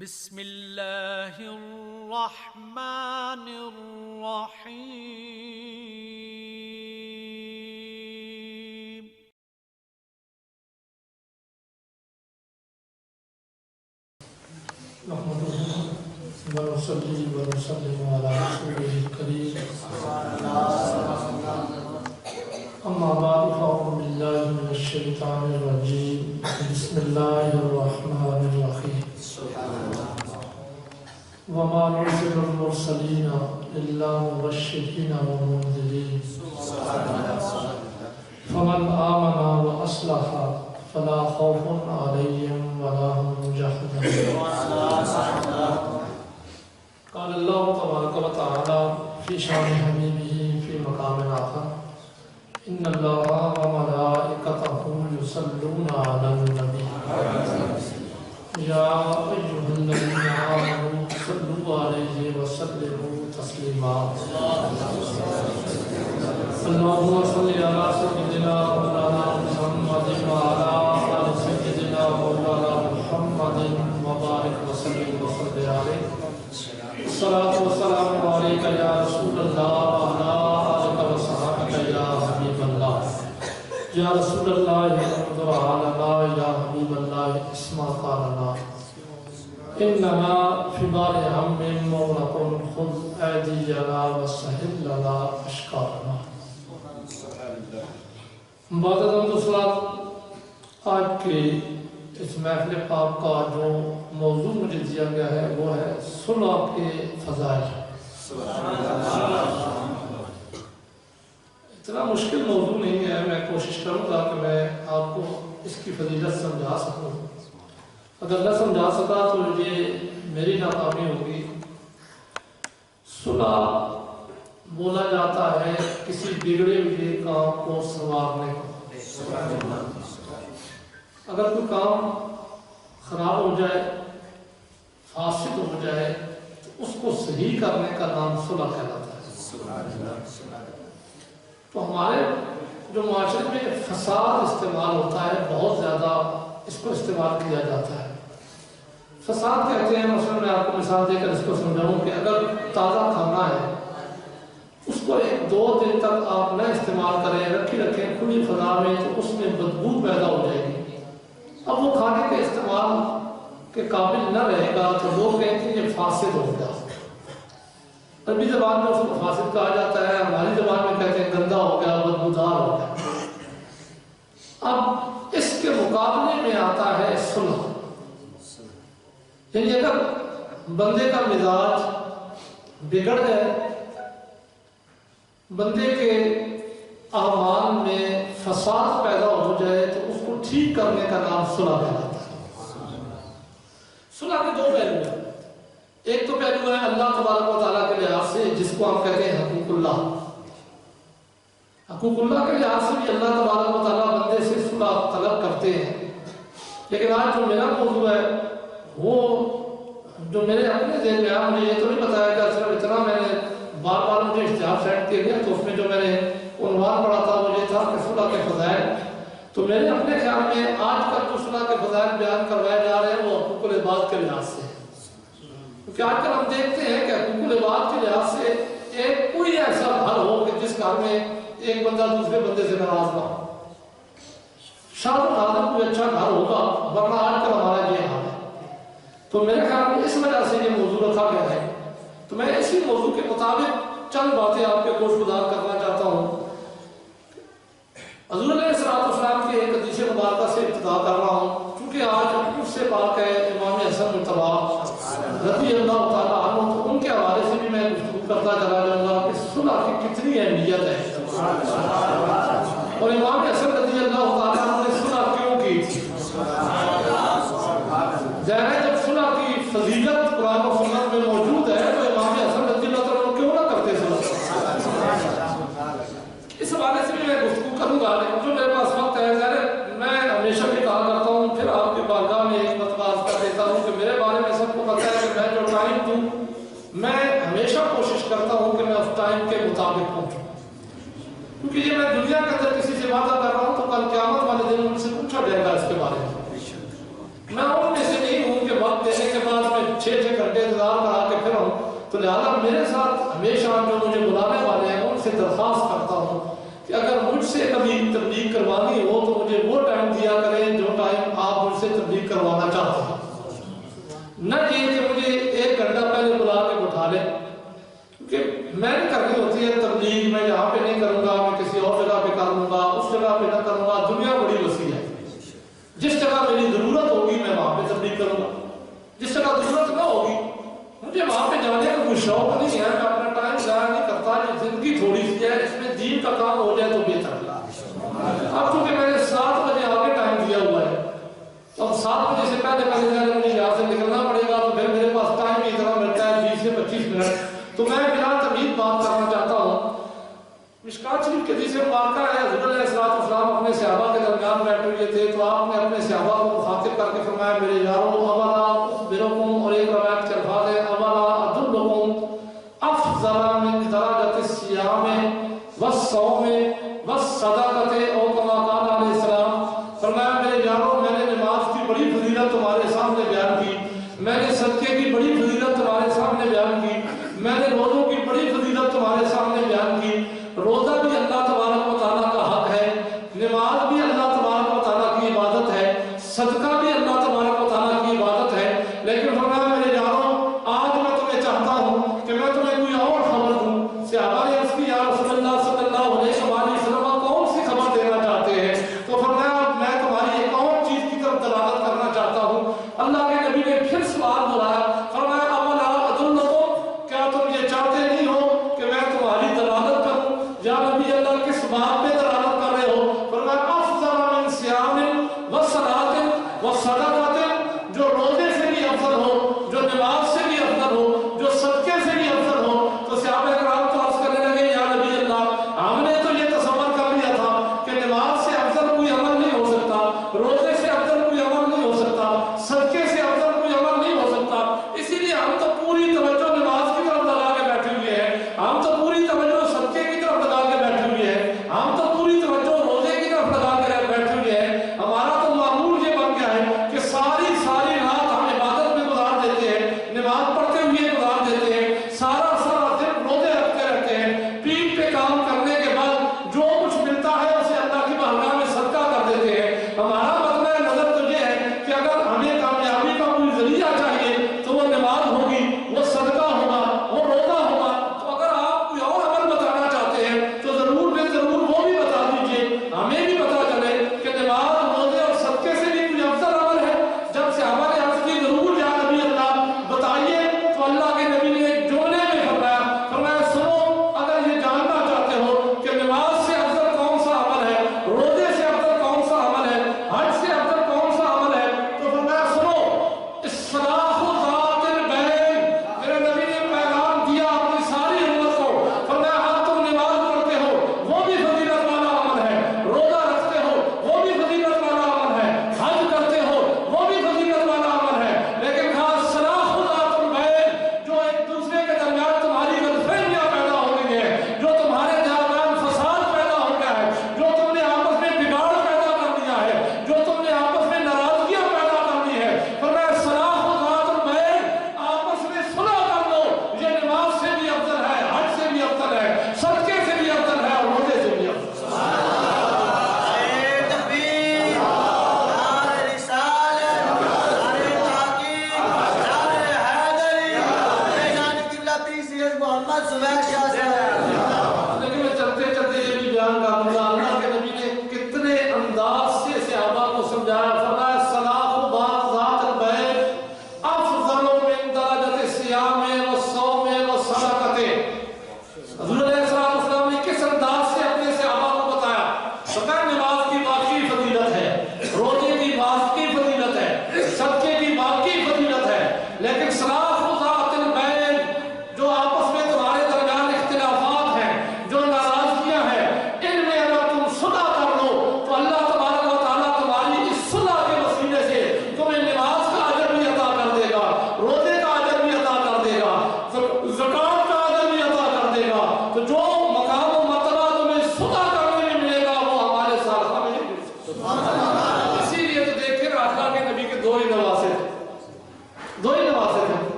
بسم اللہ الرحمن الرحیم نحمده ونصلي ونسلم على رسوله الكريم أما بعد فأعوذ بالله من الشيطان الرجيم بسم الله الرحمن الرحيم وما نرسل المرسلين إلا مبشرين ومنذرين فمن آمن وأصلح فلا خوف عليهم ولا هم يحزنون. قال الله تبارك وتعالى في شان حبيبه في مقام آخر إن الله وملائكته يصلون على النبي يا أيها الذين آمنوا صلوا عليه وسلموا تسليما. اللهم صل على سيدنا مولانا محمد وعلى آل سيدنا مولانا محمد وبارك وسلم وصل عليه. الصلاة والسلام عليك يا رسول الله وعلى آلك وصحبك يا حبيب الله. يا رسول الله انظر علينا يا حبيب الله اسمع قالنا إننا في دار هم مغلق خذ أيدينا وسهل لنا أشكارنا. بعد دوسرا آج کے اس محفل پاک کا جو موضوع مجھے دیا گیا ہے وہ ہے صلح کے فضائل. اتنا مشکل موضوع نہیں ہے، میں کوشش کروں گا کہ میں آپ کو اس کی فضیلت سمجھا سکوں. اگر نہ سمجھا سکا تو یہ میری ناکامی ہوگی. صلح بولا جاتا ہے کسی بگڑے ہوئے کام کو سنوارنے کو. اگر کوئی کام خراب ہو جائے، فاسد ہو جائے تو اس کو صحیح کرنے کا نام صلح کہلاتا ہے. تو ہمارے جو معاشرے میں فساد استعمال ہوتا ہے، بہت زیادہ اس کو استعمال کیا جاتا ہے. فساد کہتے ہیں، مثلا میں آپ کو مثال دے کر اس کو سمجھاؤں کہ اگر تازہ کھانا ہے اس کو 1-2 دن تک آپ نہ استعمال کریں، رکھیں کھلی فضا میں، تو اس میں بدبو پیدا ہو جائے گی. اب وہ کھانے کے استعمال کے قابل نہ رہے گا تو لوگ کہتے ہیں یہ فاسد ہو گیا. عربی زبان میں اس کو فاسد کہا جاتا ہے، ہماری زبان میں کہتے ہیں گندا ہو گیا، بدبودار ہو گیا. اب اس کے مقابلے میں آتا ہے صلح. یعنی اگر بندے کا مزاج بگڑ گئے، بندے کے اعمال میں فساد پیدا ہو جائے تو اس کو ٹھیک کرنے کا نام صلح کہلاتا ہے. صلح کے 2 پہلو ہیں. ایک تو پہلو ہے اللہ تبارک و تعالیٰ کے لحاظ سے، جس کو ہم کہتے ہیں حقوق اللہ. حقوق اللہ کے لحاظ سے بھی اللہ تبارک و تعالیٰ بندے سے صلح طلب کرتے ہیں. لیکن آج جو میرا موضوع ہے وہ جو میرے اپنے ذہن میں آیا، مجھے یہ تو نہیں بتایا کہ صرف اتنا میں نے بار مجھے اشتہار سینڈ کیا گیا تو اس میں جو میں نے عنوان پڑھا تھا وہ یہ تھا کہ صلح کے فضائل. تو میرے اپنے خیال میں آج کل جو صلح کے فضائل بیان کروائے جا رہے ہیں وہ حقوق العباد کے لحاظ سے ہے. کیونکہ آج کل ہم دیکھتے ہیں کہ حقوق العباد کے لحاظ سے ایک کوئی ایسا گھر ہو کہ جس گھر میں ایک بندہ دوسرے بندے سے ناراض نہ ہو. شاید کوئی اچھا گھر ہوگا، ورنہ آج کل ہمارا یہ حال ہے. تو میرے خیال میں اس وجہ سے یہ موضوع رکھا گیا ہے. تو میں اسی موضوع کے مطابق چند باتیں آپ کے گوش گزار کرنا چاہتا ہوں. حضور علیہ السلام کی ایک حدیث مبارکہ سے ابتدا کر رہا ہوں، چونکہ آج اس سے پاک ہے امام حسن مجتبی رضی اللہ تعالیٰ عنہ، تو ان کے حوالے سے بھی میں گفتگو کرتا چلا جاؤں گا کہ صلح کی کتنی اہمیت ہے اور امام حسن رضی اللہ تعالیٰ عنہ نے صلح کیوں کی تھی. ظاہر ہے جب صلح کی فضیلت قرآن و سنت میں موجود ہے تو امام حسن رضی اللہ تعالیٰ عنہ کیوں نہ کرتے صلح. اس حوالے سے بھی میں گفتگو کروں گا، لیکن جو میرے پاس وقت ہے ظاہر میں ہمیشہ بھی کہا کرتا ہوں، پھر آپ کے بارگاہ میں ایک مرتبہ عرض کر دیتا ہوں کہ میرے بارے میں سب کو پتہ ہے کہ میں جو ٹائم دوں میں ہمیشہ کوشش کرتا ہوں کہ میں اس ٹائم کے مطابق پہنچوں. کیونکہ یہ میں دنیا کے اندر کسی سے وعدہ کر رہا ہوں تو کل قیامت والے دن ان سے پوچھا جائے گا اس کے بارے میں. میں ان میں سے نہیں ہوں کہ وقت دینے کے بعد میں 6 گھنٹے انتظار کرا کے پھر ہوں، تو لہٰذا میرے ساتھ ہمیشہ جو مجھے بلانے والے ہیں ان سے درخواست کرتا ہوں کہ اگر مجھ سے کبھی تبلیغ کروانی ہو تو مجھے وہ ٹائم دیا کریں جو ٹائم آپ مجھ سے تبلیغ کروانا چاہتے ہیں، نہ یہ کہ مجھے 1 گھنٹہ پہلے بلا کے بٹھا لیں، کیونکہ میں نے کرنی ہوتی ہے تبلیغ، میں یہاں پہ نہیں کروں گا، میں کسی اور جگہ پہ کر لوں گا، اس جگہ پہ نہ کروں گا، دنیا بڑی وسیع ہے، جس جگہ میری ضرورت ہوگی میں وہاں پہ تبلیغ کروں گا، جس جگہ ضرورت نہ ہوگی مجھے وہاں پہ جانے کا کوئی شوق نہیں ہے، میں اپنا ٹائم ضائع نہیں کرتا، یہ زندگی تھوڑی سی ہے، اس میں دین کا کام ہو جائے تو بہتر ہے۔ اب چونکہ میں نے 7 بجے آگے ٹائم دیا ہوا ہے، اب 7 بجے سے پہلے مجھے یہاں سے نکلنا پڑے گا، تو پھر میرے پاس ٹائم ہی اتنا ملتا ہے 20 سے 25 منٹ، تو میں بلا تمہید بات کرنا چاہتا ہوں۔ مشکات شریف کے حدیث مبارکہ ہے، حضور علیہ السلام اپنے صحابہ کے درمیان بیٹھے ہوئے تھے، تو آپ نے اپنے صحابہ کو مخاطب کر کے فرمایا میرے یارو اولا اخبرکم، اور ایک روایت کے الفاظ ہے اولا ادلکم افضل من درجۃ الصیام والصوم والصدقۃ او کما قال علیہ السلام، فرمایا میرے یارو میں نے نماز کی بڑی فضیلت تمہارے سامنے بیان کی، میں نے صدقے کی بڑی فضیلت تمہارے سامنے بیان کی، میں نے روزوں کی بڑی فضیلت تمہارے سامنے بیان کی۔ روزہ بھی اللہ تبارک و تعالیٰ کا حق ہے، نماز بھی اللہ تبارک و تعالیٰ کی عبادت ہے، صدقہ بھی اللہ تبارک و تعالیٰ کی عبادت ہے، لیکن فرمایا میرے یاروں آج میں تمہیں چاہتا ہوں کہ میں تمہیں کوئی اور خبر دوں۔ صحابہ نے عرض کی یا رسول اللہ صلی اللہ علیہ وسلم کون سی خبر دینا چاہتے ہیں؟ تو فرمایا میں تمہاری ایک اور چیز کی طرف دلالت کرنا چاہتا ہوں۔ اللہ کے نبی نے پھر سوال دہرایا، فرمایا اولا ادلکم، کیا تم یہ چاہتے نہیں ہو کہ میں تمہاری دلالت کروں؟ یا نبی اللہ کس بات پہ دلالت کر رہے ہو؟ فرمایا افضل من صیام وصلاۃ وصدقۃ، جو روزے سے بھی افضل ہو، جو نماز سے بھی افضل ہو، جو صدقے سے بھی افضل ہو۔ تو صحابہ کرام تو عرض کرنے لگے یا نبی اللہ ہم نے تو یہ تصور کر لیا تھا کہ نماز سے افضل کوئی عمل نہیں ہو سکتا، روزے سے افضل کوئی عمل نہیں ہو سکتا، صدقے سے افضل کوئی عمل نہیں ہو سکتا، اسی لیے ہم تو پوری توجہ نماز کی طرف لگا کے بیٹھے ہوئے ہیں، ہم تو پوری توجہ صدقے کی طرف لگا کے بیٹھے ہوئے ہیں، ہم تو پوری توجہ روزے کی طرف لگا کے بیٹھے ہوئے ہیں۔ ہمارا تو معمول یہ بن گیا ہے کہ ساری رات ہم عبادت میں گزار دیتے ہیں، نماز پڑھتے ہوئے گزار دیتے ہیں، سارا دن روزے رکھتے رہتے ہیں، پیٹ پہ کام کرنے کے بعد جو کچھ ملتا ہے اسے اللہ کی بارگاہ میں صدقہ کر دیتے ہیں۔ ہمارا مطلب نظر تو یہ ہے کہ اگر ہمیں کامیابی کا کوئی ذریعہ چاہیے تو وہ نماز ہوگی، وہ صدقہ ہوگا، وہ روزہ ہوگا۔ تو اگر آپ کوئی اور عمل بتانا چاہتے ہیں تو ضرور بے ضرور وہ بھی بتا دیجئے، ہمیں بھی پتا چلے کہ نماز، روزے اور صدقے سے بھی کوئی افضل عمل ہے۔ جب صحابہ نے عرض کی ضرور یا نبی اللہ بتائیے،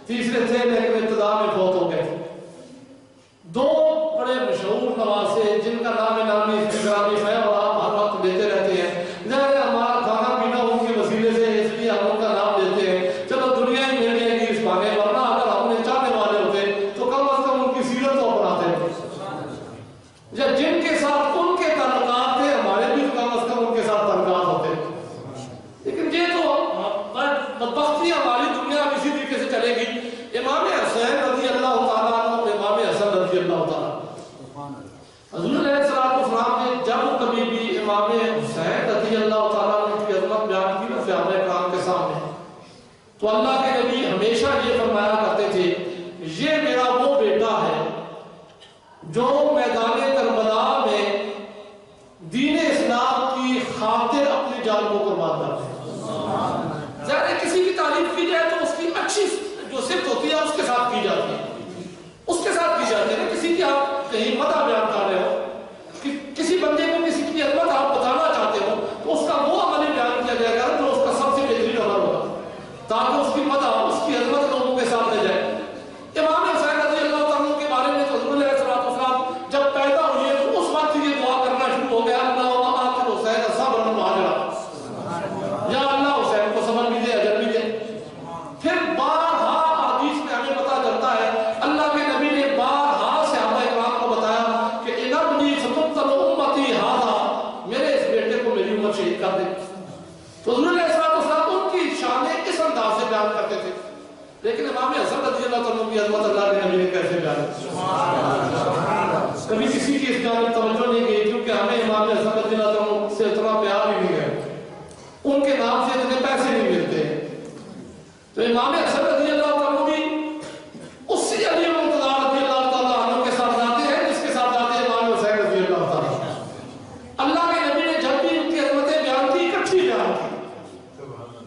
تیسرے تھے لیکن ابتدا میں فوت ہو گئے تھے۔ دو بڑے مشہور نواسے جن کا نام نامی گرامی ہے اور آپ ہر وقت لیتے رہتے ہیں، ظاہر ہمارا کھانا پینا ان کے وسیلے سے اس لیے ہم ان کا نام لیتے ہیں، چلو دنیا ہی مل جائے گی اس بہانے، ورنہ اگر ہم انہیں چاہنے والے ہوتے تو کم از کم ان کی سیرت تو اپناتے تھے۔ جن کے ساتھ ان کے تعلقات تھے ہمارے بھی کم از کم ان کے ساتھ تعلقات ہوتے، لیکن یہ تو بدبختی ہماری دنیا اب اسی طریقے سے چلے گی۔ امام حسین رضی اللہ تعالیٰ عنہ اور امام حسن رضی اللہ تعالیٰ، حضور علیہ السلام نے جب کبھی بھی امام حسین رضی اللہ تعالیٰ عنہ کی عظمت بیان کی نا صحابہ کرام کے سامنے، تو اللہ کے نبی ہمیشہ یہ فرمایا کرتے تھے یہ میرا وہ بیٹا ہے جو میدان کربلا میں دین اسلام کی خاطر اپنی جان کو قربان کرتے ہیں۔ ظاہر ہے کسی کی تعریف کی جائے تو اس کی اچھی جو صفت ہوتی ہے اس کے ساتھ کی جاتی ہے، اس کے ساتھ کی جاتی ہے نا۔ کسی کی آپ کہیں مدح بیان کر رہے ہو، کسی بندے کو کسی کی عظمت آپ بتانا چاہتے ہو تو اس کا وہ عمل بیان کیا جائے گا جو اس کا سب سے بہترین عمل ہوگا، تاکہ اس کی مدح اس کی عظمت لوگوں کے سامنے جائے۔ امام حسین رضی اللہ تعالیٰ کے بارے میں تو حضور علیہ السلام جب پیدا ہوئے تو اس وقت یہ دعا کرنا شروع ہو گیا، اللہم آت حسین صبرا وعجلا، یا اللہ حسین کو صبر بھی دے اجر بھی دے۔ پھر بارہا حدیث میں ہمیں پتہ چلتا ہے اللہ کے نبی نے بارہا صحابہ کرام کو بتایا کہ انبنی فتقتل امتی ھذا، میرے اس بیٹے کو میری امت شہید کر دے۔ تو حضور علیہ السلام ان کی شان اس انداز سے بیان کرتے تھے، لیکن امام حسن رضی اللہ عنہ کی عظمت اللہ کے نبی نے کیسے بیان کی؟ کبھی کسی کی اس جانب توجہ نہیں گئی، کیونکہ ہمیں امام حسن رضی اللہ عنہ سے اتنا پیار ہی نہیں ہے، ان کے نام سے اتنے پیسے نہیں ملتے۔ تو امام حسن رضی اللہ عنہ بھی اسی علی مرتضیٰ رضی اللہ تعالیٰ عنہ کے ساتھ جاتے ہیں جس کے ساتھ جاتے ہیں امام حسین رضی اللہ تعالیٰ۔ اللہ کے نبی نے جب بھی ان کی عظمتیں بیان کی اکٹھی بیان کی،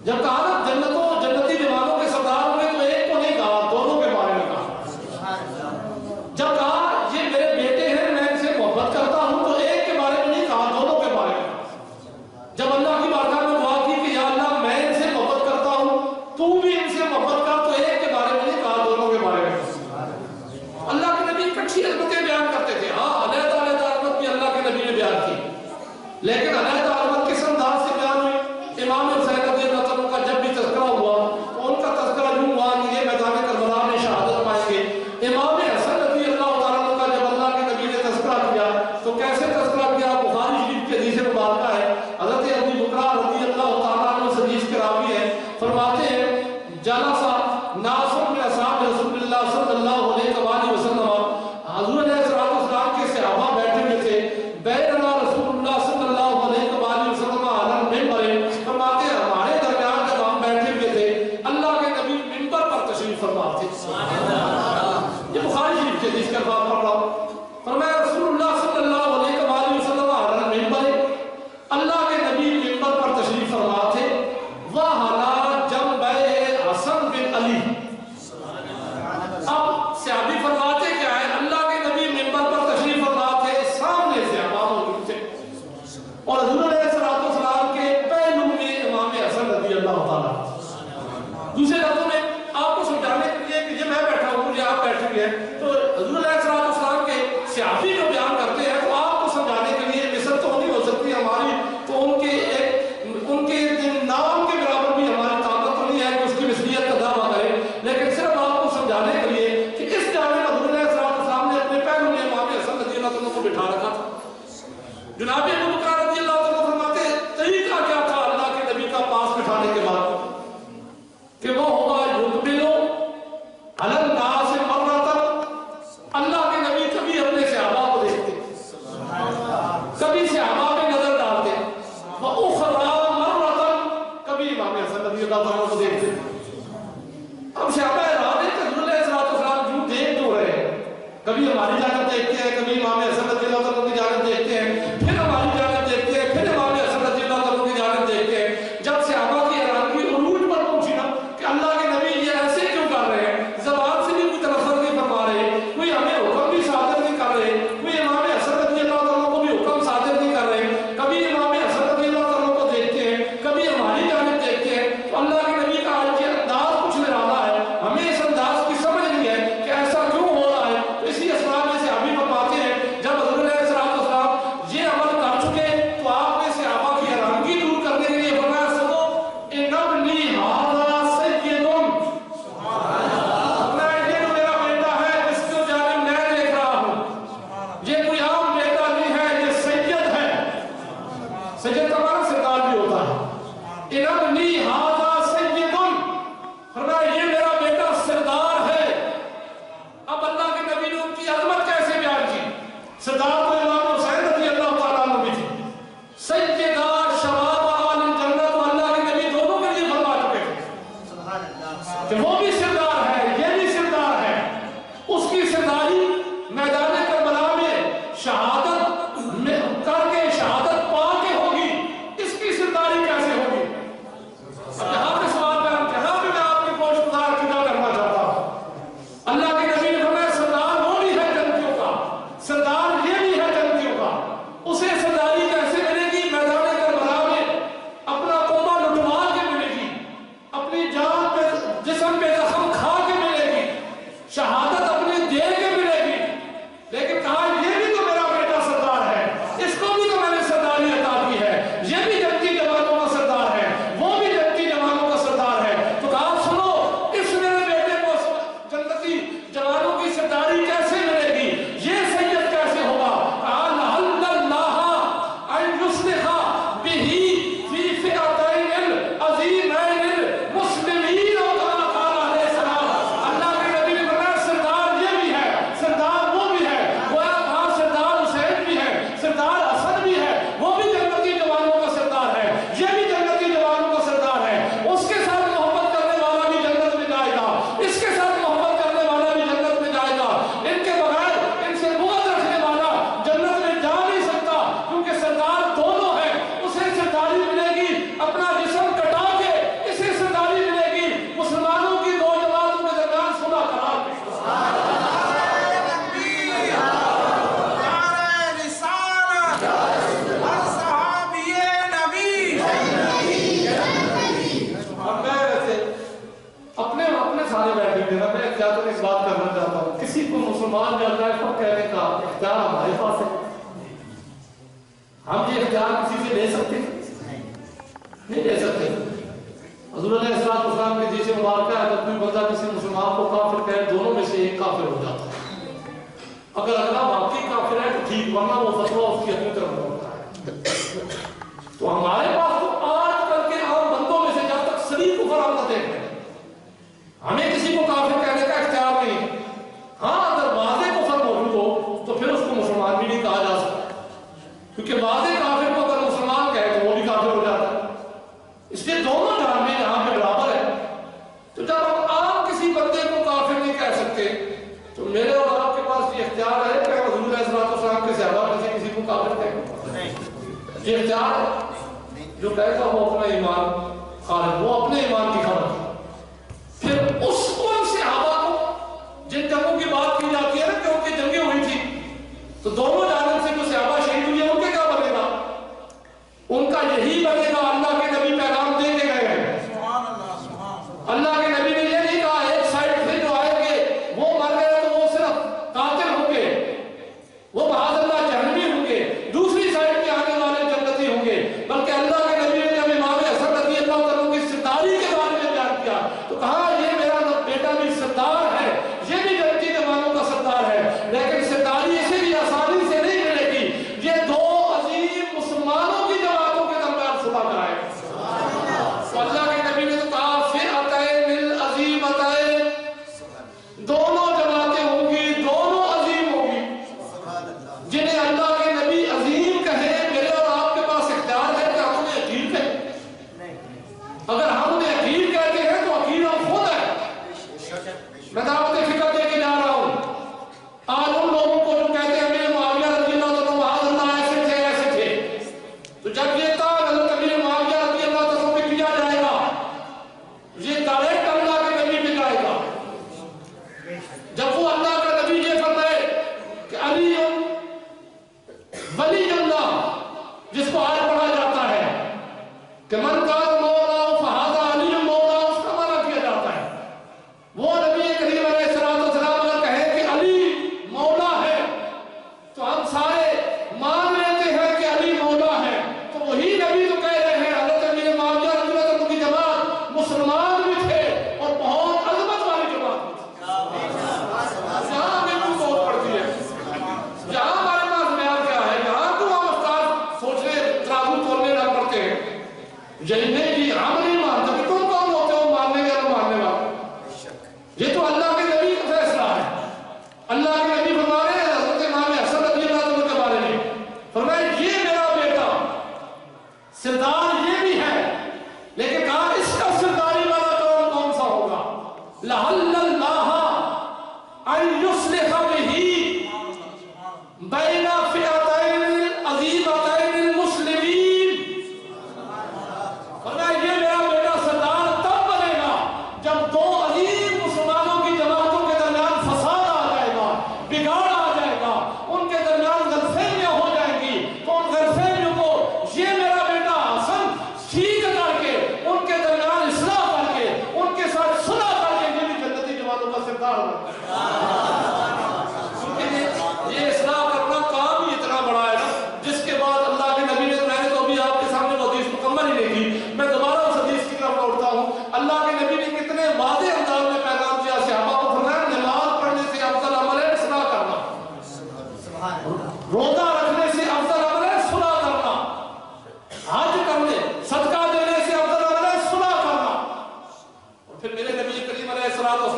جب کہا نا جنتوں جنتی دیوانوں کے سردار ہوئے تو ایک کو نہیں کہا، دونوں کے بارے میں کہا۔ جب کہا یہ میرے بیٹے ہیں میں ان سے محبت کرتا ہوں تو ایک کے بارے میں نہیں کہا، دونوں کے بارے میں کہا۔ جب اللہ کی بارگاہ میں دعا کی کہ یا اللہ میں ان سے محبت کرتا ہوں تو بھی ان سے محبت کر، تو ایک کے بارے میں نہیں کہا، دونوں کے بارے میں کہا۔ اللہ کے نبی اکٹھی عظمتیں بیان کرتے تھے۔ ہاں علیحدہ علیحدہ عظمت بھی اللہ کے نبی نے بیان کی، لیکن علیحدہ عظمت کس انداز سے بیان ہوئی؟ امام حسین رضی اللہ عنہ کا جب بھی تذکرہ ہوا تو ان کا تذکرہ یوں ہوا کہ یہ میدان کربلا میں شہادت پائیں گے۔ امام حسن رضی اللہ تعالیٰ عنہ کا جب اللہ کے نبی نے تذکرہ کیا تو کیسے تذکرہ کیا؟ بخاری شریف کی حدیث مبارکہ ہے، حضرت ابو بکر رضی اللہ تعالیٰ عنہ سے حدیث کے راوی ہیں، فرماتے ہیں جلسہ ناس من اصحاب رسول اللہ صلی اللہ علیہ وآلہ وسلم، حضور علیہ السلام کے صحابہ بیٹھے ہوئے تھے، بیننا رسول اللہ صلی اللہ علیہ وآلہ وسلم علی المنبر، فرماتے ہیں ہمارے درمیان جب ہم بیٹھے ہوئے تھے اللہ کے نبی منبر پر تشریف فرما تھے۔ یہ بخاری شریف کے حدیث کا الفاظ پڑھ رہا ہوں، فرمایا رسول اللہ صلی اللہ علیہ وآلہ وسلم علی المنبر، اللہ کے نبی منبر پر تشریف فرما تھے، وَعَلَى جَنبَيْ حسن بن علی۔ اب صحابی فرماتے کیا ہے؟ اللہ کے نبی منبر پر تشریف فرما تھے، سامنے سے امام موجود تھے، اور حضور علیہ السلام کے پہلو میں امام حسن رضی اللہ تعالیٰ۔ دوسرے لفظوں میں آپ کو سمجھانے کے لیے کہ یہ میں بیٹھا ہوں یا آپ بیٹھے ہوئے ہیں، تو حضور علیہ السلام کے صحابی جو بیان کرتے ہیں تو آپ کو سمجھانے کے لیے مثل تو نہیں ہو سکتی ہماری، تو ان کے نام کے برابر بھی ہماری طاقت تو نہیں ہے کہ اس کی مثلیت کا دعویٰ کریں، لیکن صرف آپ کو سمجھانے کے لیے کہ اس جانب حضور علیہ السلام نے اپنے پہلو میں امام حسن رضی اللہ عنہ کو بٹھا رکھا تھا۔ جناب ابو بکر رضی اللہ عنہ فرماتے ہیں طریقہ کیا تھا اللہ کے نبی کا پاس بٹھانے کے بعد کہ وہ ہوگا یقبلو علی الناس مرۃ، اللہ کے نبی کبھی اپنے صحابہ کو دیکھتے، کبھی صحابہ پہ نظر ڈالتے، وَأُخْرَى مَرَّةً، کبھی امام حسن رضی اللہ عنہ کو دیکھتے۔ اب صحابہ حیران ہیں کہ حضور علیہ السلام کیوں دیکھ تو رہے ہیں، کبھی ہماری جانب دیکھتے ہیں، کبھی امام حسن رضی اللہ عنہ کی جانب دیکھتے ہیں، پھر ہماری جانب دیکھتے ہیں، پھر امام حسن رضی اللہ عنہ کی جانب دیکھتے ہیں۔ جب صحابہ کی حیرانگی عروج پر پہنچی نا کہ اللہ کے نبی یہ ایسے کیوں کر رہے ہیں، زبان سے بھی کوئی تلفظ نہیں فرما رہے، کوئی ہمیں حکم بھی صادر نہیں کر رہے، کوئی امام حسن رضی اللہ عنہ کو بھی حکم صادر نہیں کر رہے، کبھی امام حسن رضی اللہ عنہ کو دیکھتے ہیں، کبھی ہماری جانب دیکھتے ہیں، تو اللہ کے نبی کا آج یہ انداز کچھ نرالا ہے، ہمیں اس انداز سرداری میدان کربلا میں شہادت میں کر کے شہادت پا کے ہوگی، اس کی سرداری کیسے ہوگی؟ اب یہاں پہ سوال جہاں پہ میں آپ کی گوشت گزار کیا کرنا چاہتا ہوں، اللہ کے نبی نے فرمایا سردار وہ بھی ہے جنتیوں کا، سردار یہ بھی ہے جنتیوں کا، اسے سرداری کیسے ملے گی؟ میدان کربلا میں اپنا کومہ لٹوا کے ملے گی، اپنی جان پہ جسم پہ زخم کھا کے ملے گی، شہادت اپنی دے کے ملے گی، لیکن کہا یہ بھی تو میرا بیٹا سردار ہے، اس کو بھی تو میں نے سرداری عطا کی ہے، یہ بھی جنتی جوانوں کا سردار ہے، وہ بھی جنتی جوانوں کا سردار ہے، تو کہا سنو اس میرے بیٹے کو جنتی جوانوں کی سرداری کیسے ملے گی، یہ سید کیسے ہوگا؟ کہا لعل اللہ ان یصلح بہ فی فئتین العظیمین المسلمین او کما قال علیہ السلام۔ اللہ کے نبی نے فرمایا سردار یہ بھی ہے، سردار وہ بھی ہے، گویا کہا سردار حسین بھی ہے، سردار حسن بھی ہے، وہ بھی جنتی جوانوں کا سردار ہے، یہ بھی جنتی جوانوں کا سردار ہے، اس کے ساتھ محبت کرنے والا بھی جنت میں جائے گا، اس کے ساتھ محبت کرنے والا بھی جنت میں جائے گا، ان کے بغیر ان سے بغض رکھنے والا جنت میں جا نہیں سکتا، کیونکہ سردار دونوں ہیں، اسے سرداری ملے گی اپنا جسم کٹا کے، اسے سرداری ملے گی مسلمانوں کی دو جماعتوں کے درمیان صلح قرار کی۔ اب میں ویسے اپنے سارے بیٹھے ہوئے نا، میں اختیار تو اس بات کرنا چاہتا ہوں، کسی کو مسلمان جلتا ہے تو کہنے کا اختیار ہمارے پاس ہے، ہم یہ اختیار کسی سے لے سکتے نہیں لے سکتے۔ حضور علیہ السلام کے جیسے مبارکہ ہے جب کوئی بندہ کسی مسلمان کو کافر کہے دونوں میں سے ایک کافر ہو جاتا ہے، اگر اگلا واقعی کافر ہے تو ٹھیک، ورنہ وہ فتویٰ اس کی اپنی طرف ہوتا ہے۔ تو ہمارے پاس تو آج کل کے عام بندوں میں سے جب تک صریح کفر ہم نہ دیکھ رہے ہیں، ہمیں کسی کو کافر کہنے کا اختیار نہیں ہے۔ ہاں اگر واضح کفر موجود ہو تو پھر اس کو مسلمان بھی نہیں کہا جا سکتا، کیونکہ واضح کافر کو اگر مسلمان کہے تو وہ بھی کافر ہو جاتا ہے، اس لیے دونوں جانبیں یہاں پہ برابر ہے۔ تو جب ہم عام کسی بندے کو کافر نہیں کہہ سکتے تو میرے اور آپ کے پاس یہ اختیار ہے کہ حضور علیہ السلام کے صحابہ میں سے کسی کو کافر کہیں، یہ اختیار ہے، جو کہے گا وہ اپنا ایمان خالد، وہ اپنے ایمان کی خبر۔ پھر اس ان صحابہ کو جن جنگوں کی بات کی جاتی ہے نا کہ ان کی جنگیں ہوئی تھی تو دونوں جانب سے جو صحابہ شہید ہوئے ان کے کیا بنے گا؟ ان کا یہی بنے گا اللہ کے نبی پیغام دے کے گئے ہیں۔ اللہ کے نبی نے یہ نہیں کہا ایک سائڈ سے جو آئیں گے وہ مر گئے تو وہ صرف قاتل ہوں گے، وہ معاذ اللہ جہنمی ہوں گے، دوسری سائڈ میں آنے والے جنتی ہوں گے، بلکہ اللہ کے نبی نے جب امام حسن رضی اللہ عنہ کی سرداری کے بارے میں بیان کیا تو کہا یہ میرا بیٹا بھی سردار ہے، یہ بھی جنتی جوانوں کا سردار ہے، لیکن سرداری اسے بھی آسانی سے نہیں ملے گی، یہ دو عظیم مسلمانوں کی جماعتوں کے درمیان صلح کرائے۔ تو اللہ کے نبی نے تو کہا فئتین العظیمتین، دونوں جماعتیں ہوں گی، دونوں عظیم ہوں گی، جنہیں اللہ کے نبی عظیم کہیں، میرے اور آپ کے پاس اختیار ہے کہ ہم انہیں عقیل کہیں، اگر ہم انہیں عقیل کہتے ہیں تو عقیل ہم خود ہے۔ میں دعوت فکر دے کے جا رہا ہوں آج ان لوگوں کو جو کہتے ہیں امیر معاویہ رضی اللہ عنہ معاذ اللہ ایسے تھے ایسے تھے، تو جب یہ تاج حضرت امیر معاویہ رضی اللہ عنہ پہ کیا جائے گا، یہ ڈائریکٹ اللہ کے نبی پہ جائے گا، جب وہ اللہ کا نبی یہ فرمائے کہ علی ولی اللہ، جس کو آج پڑھا جاتا ہے کہ من کان مولا فہذا علی مولا، اس کا معنی کیا جاتا ہے وہ نبی کریم علیہ السلام اگر کہیں کہ علی مولا ہے تو ہم سارے مان لیتے ہیں کہ علی مولا ہے، تو وہی نبی تو کہہ رہے ہیں حضرت امیر معاویہ رضی اللہ عنہ کی جماعت مسلمان بھی تھے اور بہت عظمت والی جماعت بھی تھی۔ جہاں ہمیں تو بہت پڑتی ہے، جہاں ہمارے پاس معیار کیا ہے، یہاں تو ہم افکار سوچنے ترازو تولنے نہ پڑتے ہیں، یہی نہیں جی ہم نہیں مانتے کہ تم کون ہوتے ہو ماننے یا نہ ماننے والے، یہ تو اللہ کے نبی کا فیصلہ ہے۔ اللہ کے نبی فرما رہے ہیں حضرت امام حسن رضی اللہ عنہ کے بارے میں، فرمایا یہ میرا بیٹا سردار یہ بھی ہے، لیکن کہا اس کا سرداری والا کون کون سا ہوگا؟ لعل اللہ ان یصلح بہ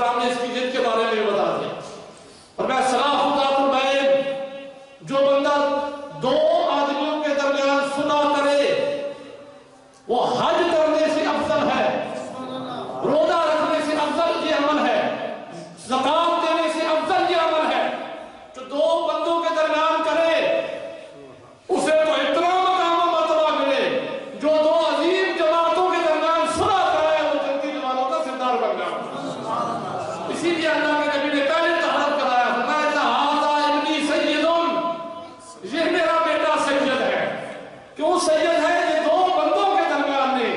والسلام نے اس کی ضد کے بارے میں بتا دیا، اور میں صلاح ذات البین، جو بندہ دو آدمیوں کے درمیان صلح کرے وہ حج کرنے سے افضل ہے، روزہ رکھنے سے افضل یہ عمل ہے، زکات دینے سے افضل یہ عمل ہے، جو دو بندوں کے درمیان کرے اسے تو اتنا مقام و مرتبہ ملے، جو دو عظیم جماعتوں کے درمیان صلح کرائے وہ جنتی جماعتوں کا سردار بن گیا۔ اسی لیے اللہ کے نبی نے پہلے تعارف کرایا، فرمایا ھذا ابنی سید، یہ میرا بیٹا سید ہے۔ کیوں سید ہے؟ یہ دو بندوں کے درمیان نے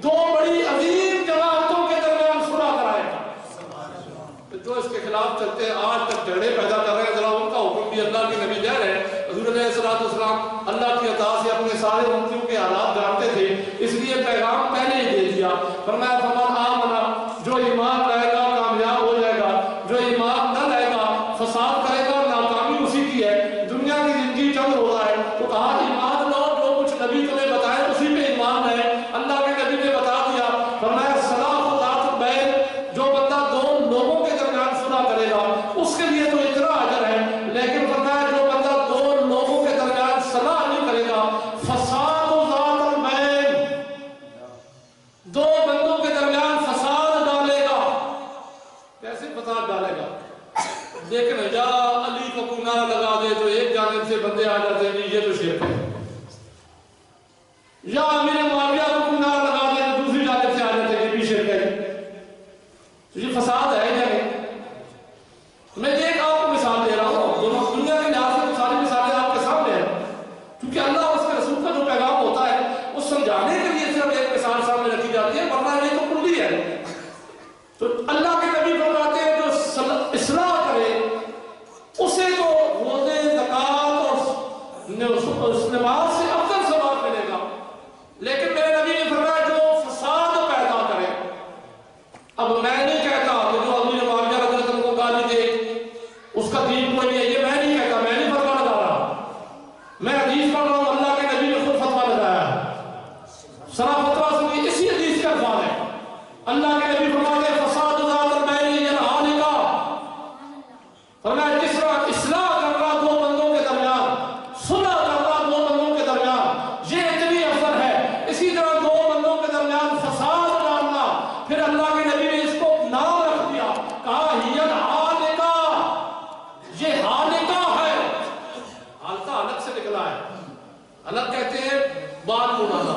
دو بڑی عظیم جماعتوں کے درمیان صلح کرائے گا۔ جو اس کے خلاف چلتے ہیں آج تک جھگڑے پیدا کر رہے ہیں، ذرا ان کا حکم بھی اللہ کے نبی دے رہے ہیں۔ حضور علیہ السلام اللہ کی عطا سے اپنے سارے امتیوں کے حالات جانتے تھے، اس لیے پیغام پہلے ہی دے دیا۔ فرمایا فمن آمن، جو ایمان لائے گا کامیاب ہو جائے گا، جو ایمان نہ لائے گا فساد کرے گا، ناکامی اسی کی ہے۔ دنیا کی زندگی چند روزہ ہے، تو کہا ایمان لو، جو کچھ نبی تمہیں بتائے اسی پہ ایمان ہے۔ اللہ کے نبی نے بتا دیا، فرمایا صلاح ذات البین، جو بندہ دو لوگوں کے درمیان صلح کرے گا اس کے لیے تو اتنا اجر ہے، لیکن فرمایا جو بندہ دو لوگوں کے درمیان صلح نہیں کرے گا، فساد ذات البین، دو بندوں کے درمیان فساد ڈالے گا۔ کیسے فساد ڈالے گا؟ لیکن یا علی کو کوئی نعرہ لگا دے تو ایک جانب سے بندے آ جاتے ہیں یہ تو شرک ہے، یا امیر معاویہ کو کوئی نعرہ لگا دے تو دوسری جانب سے آ جاتے ہیں یہ بھی شرک ہے۔ تو یہ فساد ہے یا نہیں؟ میں ایک آپ کو مثال دے رہا ہوں، دونوں دنیا کے لحاظ سے ساری مثالیں آپ کے سامنے ہیں، کیونکہ اللہ اور اس کے رسول کا جو پیغام ہوتا ہے وہ سمجھانے کے لیے صرف ایک مثال سامنے رکھی جاتی ہے، ورنہ یہ تو کلی ہے۔ تو اللہ کے نبی فرماتے ہیں جو اصلاح کرے اسے تو روزے زکات اور نماز سے افضل ثواب ملے گا، لیکن میرے نبی نے فرمایا جو فساد پیدا کرے، اب میں نہیں کہتا کہ جو امیر معاویہ رضی اللہ عنہ کو گالی دے اس کا دین کوئی نہیں ہے، یہ میں نہیں کہتا، میں نہیں فتویٰ لگا رہا، میں حدیث پڑھ رہا ہوں، اللہ کے نبی نے خود فتویٰ لگایا ہے، سرا فتویٰ سنی اسی حدیث کے الفاظ ہے۔ اللہ کے نبی فرماتے ہیں فساد ذات البین ینہالکا، فرمایا جس طرح اصلاح کر رہا دو بندوں کے درمیان، صلح کر رہا دو بندوں کے درمیان، یہ اتنی افضل ہے، اسی طرح دو بندوں کے درمیان فساد ڈالنا۔ پھر اللہ کے نبی نے اس کو نام رکھ دیا، کہا ہی ہالکا، یہ ہالکا ہے، ہالکا الگ سے نکلا ہے، الگ کہتے ہیں بال اڑانا،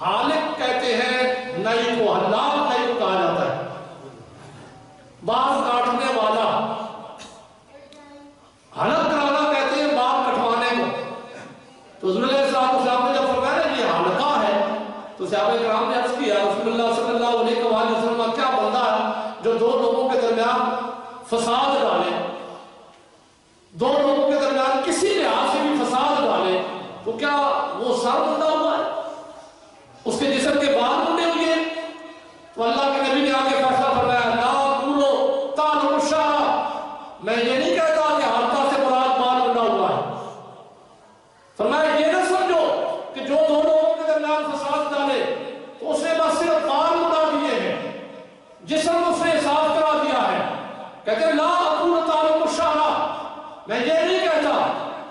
ہالک کہتے ہیں نئی کو، ہلاک نئی کو کہا جاتا ہے، بال کاٹنے والا، حلق کرانا کہتے ہیں بال کٹوانے کو۔ تو حضور علیہ السلام نے جب فرمایا نا یہ حلقہ ہے تو صحابہ کرام نے عرض کیا رسول اللہ صلی اللہ علیہ وسلم کیا بندہ ہے جو دو لوگوں کے درمیان فساد ڈالے، دو لوگوں کے درمیان کسی لحاظ سے بھی فساد ڈالے، تو کیا وہ سر منڈا ہوا ہے، اس کے جسم کے بال منڈے ہوئے ہیں؟ تو اللہ کے نبی نے آگے فیصلہ فرمایا لا قولوا تعلق الشعر، میں یہ نہیں کہتا کہ حلقہ سے مراد بال منڈا ہوا ہے، فرمایا یہ نہ سمجھو کہ جو دو لوگوں کے درمیان فساد ڈالے تو اس نے بس صرف بال منڈا دیے ہیں، جسم اس نے صاف کرا دیا ہے۔ کہتے ہیں لا اقول تعلق الشعر، میں یہ نہیں کہتا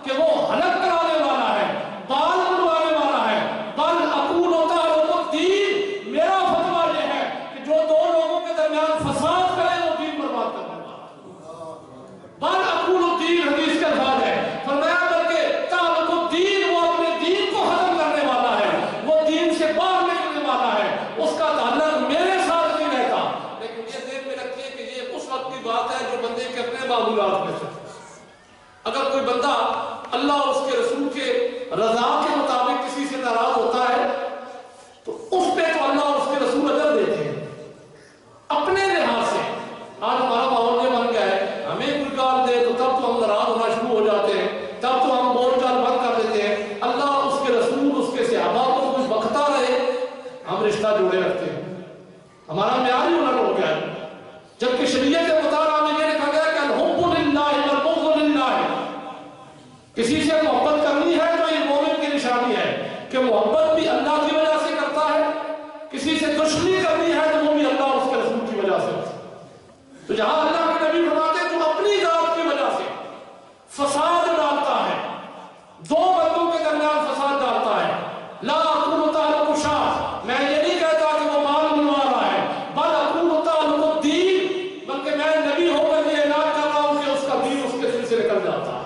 کہ وہ حلق کرانے والا ہے، بال منڈوانے والا ہے، بل اقول تعلق الدین، میرا فتویٰ یہ ہے کہ جو دو لوگوں کے درمیان فساد کرے وہ دین برباد کرنے والا، بل اقول الدین حدیث کے الفاظ ہے، فرمایا بلکہ تعلق الدین وہ اپنے دین کو ختم کرنے والا ہے، وہ دین سے باہر نکلنے والا ہے، اس کا تعلق میرے ساتھ نہیں رہتا۔ لیکن یہ ذہن میں رکھیے کہ یہ اس وقت کی بات ہے جو بندے کے اپنے معمولات میں سے، اگر کوئی بندہ اللہ اور اس کے رسول کے رضا کے مطابق کسی سے ناراض ہوتا ہے تو اس پہ تو اللہ اور اس کے رسول اجر دیتے ہیں اپنے لحاظ سے۔ آج ہمارا ماحول یہ بن گیا ہے ہمیں کوئی گال دے تو تب تو ہم ناراض ہونا شروع ہو جاتے ہیں، تب تو ہم بول چال بند کر دیتے ہیں، اللہ اور اس کے رسول اس کے صحابہ کو کچھ بکتا رہے ہم رشتہ جوڑے رکھتے ہیں، ہمارا معیار ہی الٹ ہو گیا ہے۔ جبکہ شریعت مطالعہ میں یہ لکھا گیا کہ الحب للہ والبغض للہ، کسی سے محبت کرنی ہے تو یہ مومن کی نشانی ہے کہ محبت بھی اللہ کی وجہ سے کرتا ہے، کسی سے دشمنی کرنی ہے تو وہ بھی اللہ اور اس کے رسول کی وجہ سے۔ تو جہاں اللہ کے نبی فرماتے ہیں تو اپنی ذات کی وجہ سے فساد ڈالتا ہے، دو بندوں کے درمیان فساد ڈالتا ہے، لا اقول تعلق شاہ، میں یہ نہیں کہتا کہ وہ مال بنوا رہا ہے، بل اقول تعلق الدین، بلکہ میں نبی ہو کر یہ اعلان کر رہا ہوں کہ اس کا دین اس کے دل سے نکل جاتا ہے۔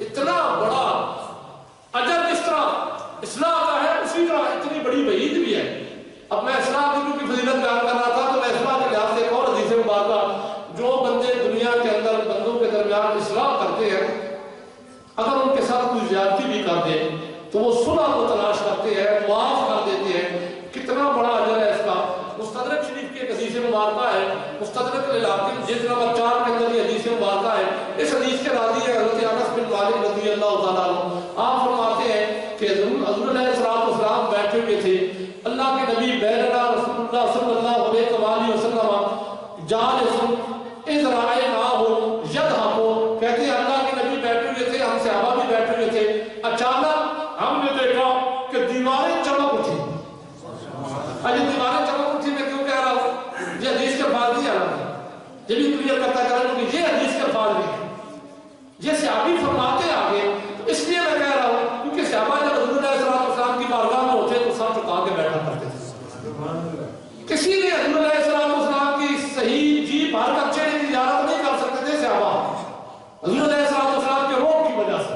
اتنا بڑا اجر جس طرح اصلاح کا ہے اسی طرح اتنی بڑی وعید بھی ہے۔ اب میں اصلاح کی کیونکہ فضیلت بیان کر رہا تھا تو میں اصلاح کے لحاظ سے ایک اور حدیث مبارکہ، جو بندے دنیا کے اندر بندوں کے درمیان اصلاح کرتے ہیں، اگر ان کے ساتھ کوئی زیادتی بھی کر دے تو وہ صلح کو تلاش کرتے ہیں، معاف کر دیتے ہیں، کتنا بڑا اجر ہے اس کا۔ مستدرک شریف کی ایک حدیث مبارکہ ہے، مستدرک الحاکم جلد نمبر 4 کے اندر یہ حدیث مبارکہ ہے۔ اس حدیث کے راوی ہے حضرت انس بن مالک رضی اللہ تعالیٰ عنہ۔ آپ فرماتے ہیں کہ حضور علیہ السلام بیٹھے ہوئے تھے، اللہ کے نبی بیننا رسول اللہ صلی اللہ علیہ وآلہ وسلم جالسن اذ رأیناہ یضحک، کہتے ہیں اللہ کے نبی بیٹھے ہوئے تھے، ہم صحابہ بھی بیٹھے ہوئے تھے، اچانک ہم نے دیکھا کہ دیواریں چمک اٹھی۔ آج دیواریں چمک اٹھی میں کیوں کہہ رہا ہوں؟ یہ حدیث کے الفاظ نہیں آ رہا ہے، یہ بھی کلیئر کرتا کر رہا ہوں کہ یہ حدیث کے الفاظ نہیں ہے، یہ صحابی فرماتے آگے، تو اس لیے میں کہہ رہا ہوں کیونکہ صحابہ جب حضور علیہ السلام کی بارگاہ میں ہوتے تو سر جھکا کے بیٹھا کرتے تھے۔ کسی نے حضور علیہ السلام کی صحیح جی بھر کر چہرے کی زیارت نہیں کر سکتے تھے صحابہ، حضور علیہ السلام کے روح کی وجہ سے۔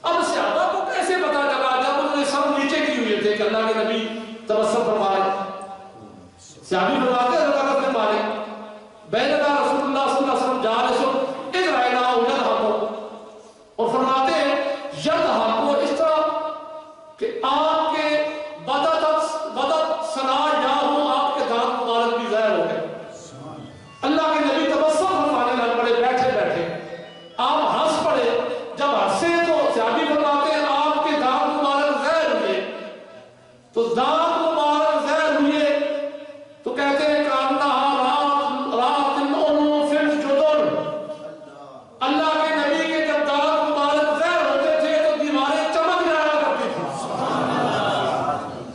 اب صحابہ کو کیسے پتا چلا جب انہوں نے سر نیچے کی ہوئے تھے کہ اللہ کے نبی تبسم فرمائے؟ صحابی فرماتے ہیں حضرت انس بن مالک بیننا رسول اللہ صلی اللہ علیہ وسلم جالس اذ رأیناہ یضحک، اور فرماتے ہیں یضحک اس طرح کہ آپ کے بدت سنا یا ہو، آپ کے دانت مبارک بھی ظاہر ہو گئے۔ اللہ کے نبی تبسم فرمانے لگ پڑے بیٹھے بیٹھے، آپ ہنس پڑے، جب ہنسے تو صحابی فرماتے ہیں آپ کے دانت مبارک ظاہر ہوئے، تو دانت مبارک ظاہر ہوئے تو کہتے ہیں کہ رات العلو فی الجدر، اللہ کے نبی کے جب دانت مبارک ظاہر ہوتے تھے تو دیواریں چمک جایا کرتی تھی۔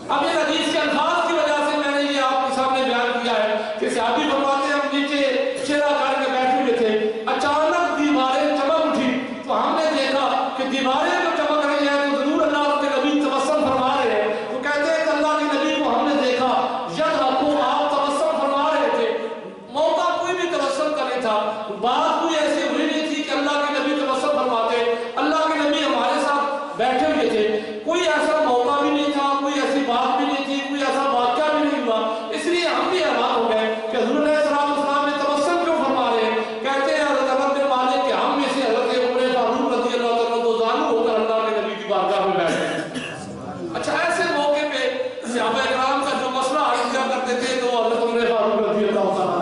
اب اس حدیث کے الفاظ کی وجہ سے میں نے یہ آپ کے سامنے بیان کیا ہے کہ صحابی فرماتے ہیں ہم نیچے چہرہ کر کے بیٹھے ہوئے تھے، اچانک دیواریں چمک اٹھی، تو ہم نے دیکھا کہ دیواریں جو چمک رہی ہیں تو ضرور اللہ کے نبی تبسم فرما رہے ہیں، تو کہتے ہیں کہ اللہ کے نبی کو ہم نے دیکھا یضحکو، آپ تبسم فرما رہے تھے، موقع کوئی بھی تبسم کا نہیں تھا، بات کوئی ایسی ہوئی نہیں تھی کہ اللہ کے نبی تبسم فرماتے، اللہ کے نبی ہمارے ساتھ بیٹھے ہوئے تھے، کوئی ایسا موقع بھی نہیں تھا، کوئی ایسی بات بھی نہیں تھی، کوئی ایسا واقعہ بھی نہیں ہوا، اس لیے ہم بھی حیران ہو گئے کہ حضور علیہ السلام نے تبسم کیوں فرما رہے ہیں؟ کہتے ہیں حضرت انس بن مالک کہ ہم میں سے حضرت عمر فاروق رضی اللہ تعالیٰ دو زانو ہو کر اللہ کے نبی کی بارگاہ میں بیٹھے۔ اچھا ایسے موقع پہ صحابہ کرام کا جو مسئلہ حل کیا کرتے تھے تو حضرت عمر فاروق رضی اللہ تعالیٰ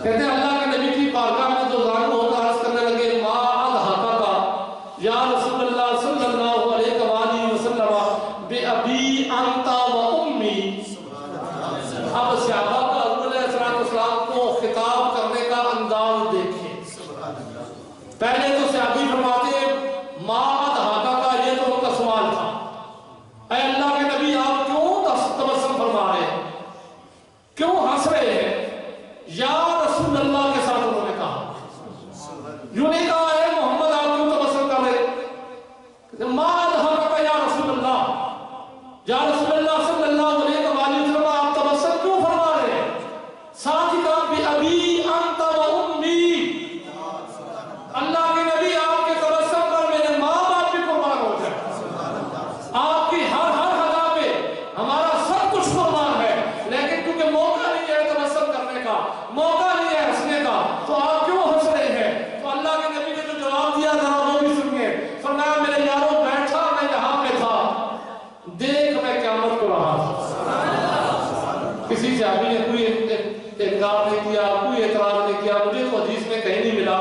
کہتے ہیں اللہ کے نبی کی بارگاہ میں دو زانو ہو کر عرض کرنے لگے ما اضحکک یا رسول اللہ صلی اللہ علیہ وآلہ وسلم بے ابی انت و امی۔ اب صحابہ کا حضور علیہ السلام کو خطاب کرنے کا انداز دیکھیں۔ پہلے تو صحابی فرماتے ہیں ما اضحکک، یہ تو ان کا سوال تھا، اے اللہ کے نبی آپ کیوں تبسم فرما رہے ہیں، کیوں ہنس رہے ہیں؟ یا رسول اللہ کے ساتھ انہوں نے کہا، یوں نہیں کہا اے محمد آپ کیوں تبسم کر رہے؟ ما اضحکک یا رسول اللہ، یا رسول اللہ صلی اللہ علیہ وآلہ وسلم آپ تبسم کیوں فرما رہے ہیں؟ ساتھ ہی کہا بی ابی انت و امی، اللہ کے نبی آپ کے تبسم پر میرے ماں باپ بھی قربان ہو جائے، آپ کی ہر ادا پہ ہمارا سب کچھ قربان ہے، لیکن کیونکہ موقع نہیں ہے تبسم کرنے کا، موقع نہیں ہے ہنسنے کا، تو آپ کیوں ہنس رہے ہیں؟ تو اللہ کے نبی نے جو جواب دیا ذرا وہ بھی سنیے، فرمایا میرے یاروں بیٹھا میں یہاں پہ تھا، دیکھ میں قیامت کو رہا تھا۔ کسی صحابی نے کوئی انکار نہیں کیا، کوئی اعتراض نہیں کیا، مجھے تو حدیث میں کہیں نہیں ملا،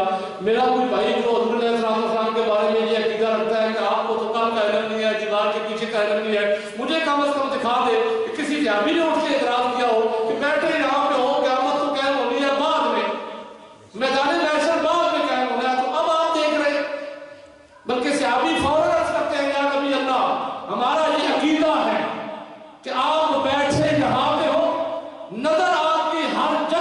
میرا کوئی بھائی جو حضور علیہ السلام کے بارے میں یہ عقیدہ رکھتا ہے کہ آپ کو تو کل کا علم نہیں ہے، دیوار کے پیچھے کا علم نہیں ہے، مجھے کم از کم دکھا دے کہ کسی صحابی نے اٹھ کے اعتراض کیا ہو کہ بیٹھے یہاں پہ ہو، قیامت تو قائم ہونی ہے بعد میں، میدان محشر بعد میں قائم ہونا ہے، تو اب آپ دیکھ رہے ہیں، بلکہ صحابی فوراً عرض کرتے ہیں یا نبی اللہ ہمارا یہ عقیدہ ہے کہ آپ بیٹھے یہاں پہ ہو، نظر آپ کی ہر جگہ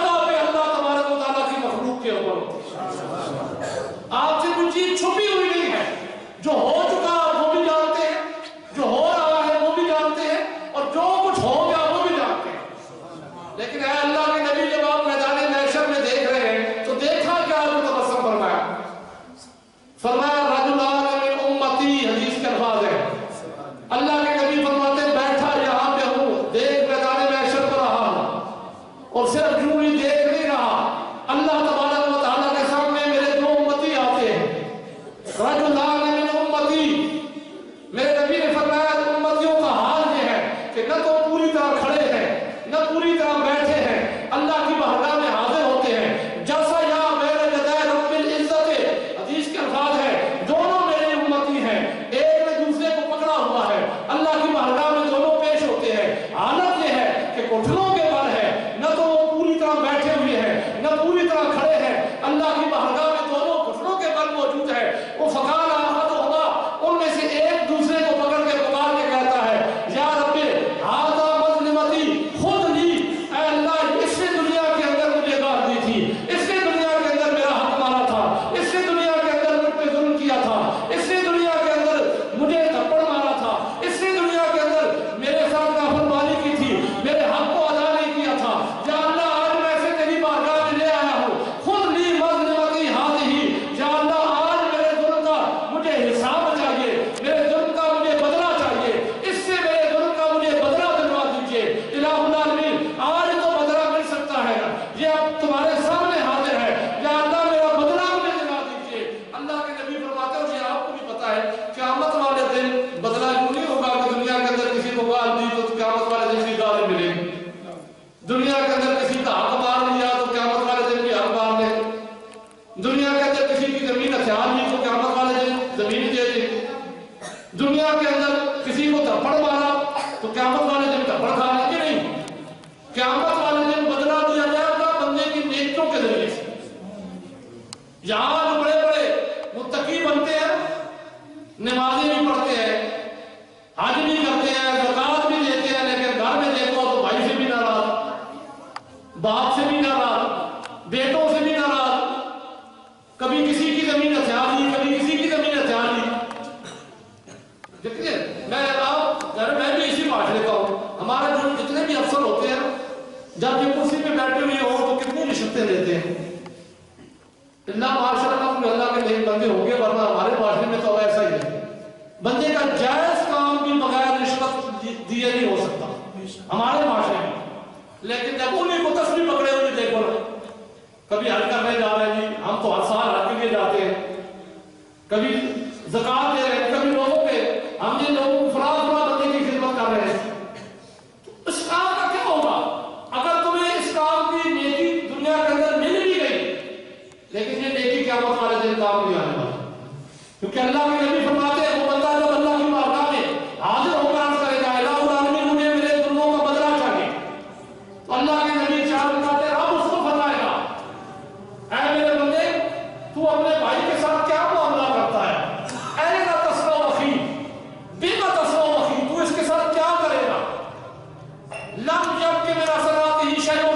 جہاں جو بڑے بڑے متقی بنتے ہیں، نمازیں بھی پڑھتے ہیں، حج بھی کرتے ہیں، زکوٰۃ بھی دیتے ہیں، لیکن گھر میں دیکھو تو بھائی سے بھی ناراض، باپ سے بھی ناراض، بیٹوں سے بھی ناراض، کبھی کسی کی زمین ہتھیار لی، کبھی کسی کی زمین ہتھیار لی۔ دیکھیے میں بھی اسی معاشرے کا ہوں، ہمارے جو جتنے بھی افسر ہوتے ہیں جب یہ کرسی پہ بیٹھے ہوئے ہوں تو کتنی رشوتیں لیتے ہیں۔ اللہ معاشرہ کا کوئی اللہ کے نیک بندے ہوں گے، ورنہ ہمارے معاشرے میں تو ایسا ہی ہے، بندے کا جائز کام بھی بغیر رشوت دیے نہیں ہو سکتا ہمارے معاشرے میں۔ لیکن جب انہیں کو تصویر پکڑے ہوئے دیکھو نا، کبھی حج کرنے جا رہے ہیں جی، ہم تو ہر سال حج کے لیے جاتے ہیں، کبھی زکوٰۃ دے رہے ہیں، کبھی لوگوں پہ ہم جن لوگوں کو فلاں بندے کی خدمت کر رہے ہیں، تو اس کام کا کیا ہوگا؟ اگر تمہیں اس کام کی نیکی دنیا کے اندر مل بھی گئی، لیکن یہ نیکی قیامت والے دن کام نہیں آنے والی، کیونکہ اللہ کے نبی فرماتے ہیں وہ بندہ جب اللہ کی بارگاہ میں حاضر ہو کر عرض کرے گا الہ العالمین مجھے میرے ظلموں کا بدلہ چاہیے، تو اللہ کے نبی چار فرماتے ہیں رب اس کو فرمائے گا اے میرے بندے تو اپنے بھائی کے ساتھ کیا معاملہ کرتا ہے، اے لا تصنع اخی بما تصنع اخی، تو اس کے ساتھ کیا کرے گا، لم یبق من حسناتہ شیء۔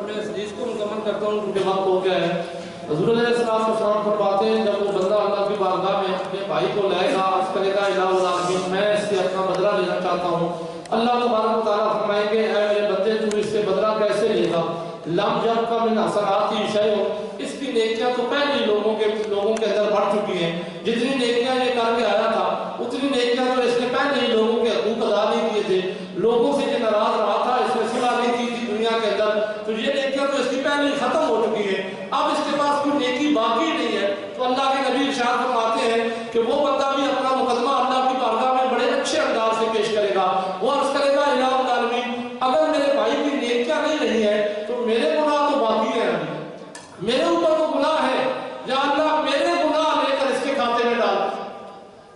میں اس حدیث کو مکمل کرتا ہوں کیونکہ وقت ہو گیا ہے۔ حضور علیہ السلام فرماتے ہیں جب وہ بندہ اللہ کی بارگاہ میں اپنے بھائی کو لائے گا عرض کرے گا الہ العالمین میں اس سے اپنا بدلہ لینا چاہتا ہوں، اللہ تبارک و تعالیٰ فرمائیں گے اے میرے بندے تو اس سے بدلہ کیسے لے گا، لم یبق من حسناتہ شیء، اس کی نیکیاں تو پہلے ہی لوگوں کے اندر بڑھ چکی ہیں، جتنی نیکیاں یہ کر کے آیا تھا اتنی نیکیاں تو اس نے پہلے ہی لوگوں کے حقوق ادا نہیں کیے تھے، لوگوں سے یہ ناراض رہا تھا، اس نے صلح نہیں کی تھی دنیا کے اندر، تو یہ نیکیاں تو اس کی پہلے ہی ختم ہو چکی ہیں، اب اس کے پاس کوئی نیکی باقی نہیں ہے، تو اللہ کے نبی ارشاد فرماتے ہیں کہ وہ بندہ بھی اپنا مقدمہ اللہ کی بارگاہ میں بڑے اچھے انداز سے پیش کرے گا، وہ عرض کرے گا الہ العالمین اگر میرے بھائی کی نیکیاں نہیں رہی ہیں تو میرے گناہ تو باقی ہیں، میرے اوپر تو گناہ ہے، یا اللہ میرے گناہ لے کر اس کے کھاتے میں ڈال۔